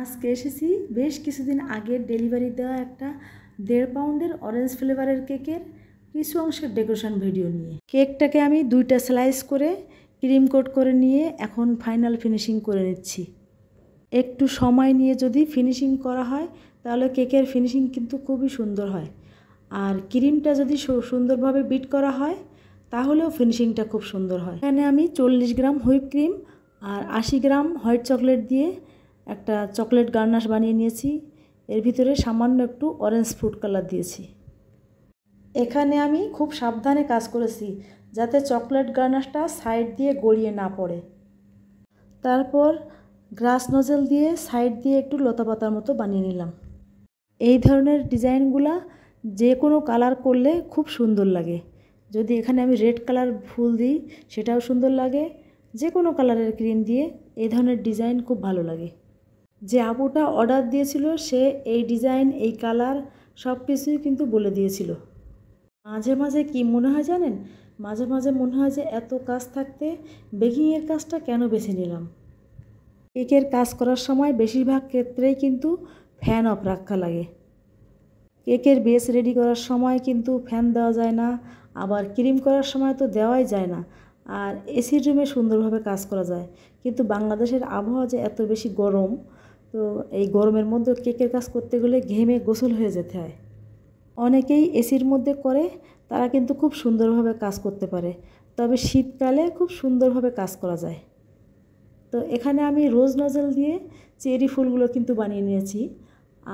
আজকে এসেছি বেশ কিছুদিন আগের ডেলিভারি দেওয়া একটা 1.5 পাউন্ডের অরেঞ্জ ফ্লেভারের কেকের কিছু অংশের ডেকোরেশন ভিডিও নিয়ে। কেকটাকে আমি 2টা স্লাইস করে ক্রিম কোট করে নিয়ে এখন ফাইনাল ফিনিশিং করে নিচ্ছি। একটু সময় নিয়ে যদি ফিনিশিং করা হয় তাহলে কেকের ফিনিশিং কিন্তু খুবই সুন্দর হয়। আর ক্রিমটা যদি সুন্দরভাবে বিট করা হয় তাহলেও ফিনিশিংটা খুব সুন্দর হয়। এখানে আমি 40 গ্রাম হুইপ ক্রিম আর 80 গ্রাম হোয়াইট চকলেট দিয়ে একটা চকলেট গার্নাশ বানিয়ে নিয়েছি। এর ভিতরে সামান্য একটু অরেঞ্জ ফ্রুট কালার দিয়েছি। এখানে আমি খুব সাবধানে কাজ করেছি যাতে চকলেট গার্নাশটা সাইড দিয়ে গড়িয়ে না পড়ে। তারপর গ্লাস নজেল দিয়ে সাইড দিয়ে একটু লতাপাতার মতো বানিয়ে নিলাম। এই ধরনের ডিজাইনগুলা যে কোনো কালার করলে খুব সুন্দর লাগে। যদি এখানে আমি রেড কালার ফুল দিই সেটাও সুন্দর লাগে। যে কোনো কালারের ক্রিম দিয়ে এই ধরনের ডিজাইন খুব ভালো লাগে। যে আপুটা অর্ডার দিয়েছিল সে এই ডিজাইন এই কালার সব কিছুই কিন্তু বলে দিয়েছিল। মাঝে মাঝে কি মনে হয় জানেন, মাঝে মাঝে মনে হয় যে এত কাজ থাকতে বেকিংয়ের কাজটা কেন বেছে নিলাম। কেকের কাজ করার সময় বেশিরভাগ ক্ষেত্রেই কিন্তু ফ্যান অফ রাখা লাগে। কেকের বেস রেডি করার সময় কিন্তু ফ্যান দেওয়া যায় না, আবার ক্রিম করার সময় তো দেওয়াই যায় না। আর এসি রুমে সুন্দরভাবে কাজ করা যায়, কিন্তু বাংলাদেশের আবহাওয়া যে এত বেশি গরম, তো এই গরমের মধ্যে কেকের কাজ করতে গেলে ঘেমে গোসল হয়ে যেতে হয়। অনেকেই এসির মধ্যে করে, তারা কিন্তু খুব সুন্দরভাবে কাজ করতে পারে, তবে শীতকালে খুব সুন্দরভাবে কাজ করা যায়। তো এখানে আমি রোজ নজেল দিয়ে চেরি ফুলগুলো কিন্তু বানিয়ে নিয়েছি,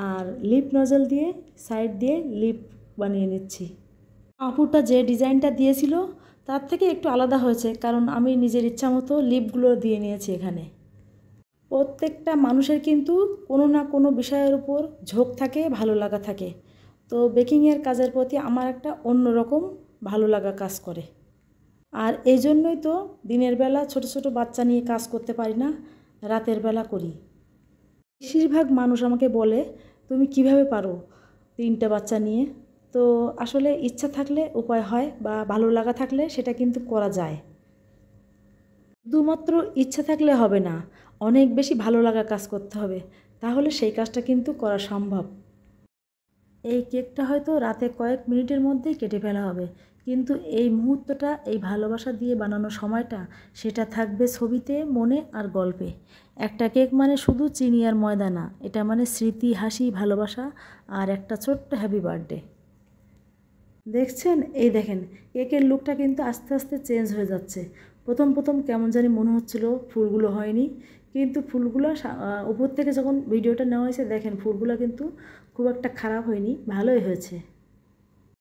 আর লিপ নজেল দিয়ে সাইড দিয়ে লিপ বানিয়ে নিচ্ছি। আপুটা যে ডিজাইনটা দিয়েছিল তার থেকে একটু আলাদা হয়েছে, কারণ আমি নিজের ইচ্ছা মতো লিপগুলো দিয়ে নিয়েছি। এখানে প্রত্যেকটা মানুষের কিন্তু কোনো না কোনো বিষয়ের উপর ঝোঁক থাকে, ভালো লাগা থাকে। তো বেকিংয়ের কাজের প্রতি আমার একটা অন্যরকম ভালো লাগা কাজ করে। আর এই জন্যই তো দিনের বেলা ছোট ছোট বাচ্চা নিয়ে কাজ করতে পারি না, রাতের বেলা করি। বেশিরভাগ মানুষ আমাকে বলে তুমি কিভাবে পারো 3টা বাচ্চা নিয়ে। তো আসলে ইচ্ছা থাকলে উপায় হয়, বা ভালো লাগা থাকলে সেটা কিন্তু করা যায়। শুধুমাত্র ইচ্ছা থাকলে হবে না, অনেক বেশি ভালো লাগা কাজ করতে হবে, তাহলে সেই কাজটা কিন্তু করা সম্ভব। এই কেকটা হয়তো রাতে কয়েক মিনিটের মধ্যেই কেটে ফেলা হবে, কিন্তু এই মুহূর্তটা, এই ভালোবাসা দিয়ে বানানো সময়টা, সেটা থাকবে ছবিতে, মনে আর গল্পে। একটা কেক মানে শুধু চিনি আর ময়দা না, এটা মানে স্মৃতি, হাসি, ভালোবাসা আর একটা ছোট্ট হ্যাপি বার্থডে। দেখছেন, এই দেখেন কেকের লুকটা কিন্তু আস্তে আস্তে চেঞ্জ হয়ে যাচ্ছে। প্রথম প্রথম কেমন জানি মনে হচ্ছিল ফুলগুলো হয়নি, কিন্তু ফুলগুলো উপর থেকে যখন ভিডিওটা নেওয়া হয়েছে দেখেন ফুলগুলো কিন্তু খুব একটা খারাপ হয়নি, ভালোই হয়েছে।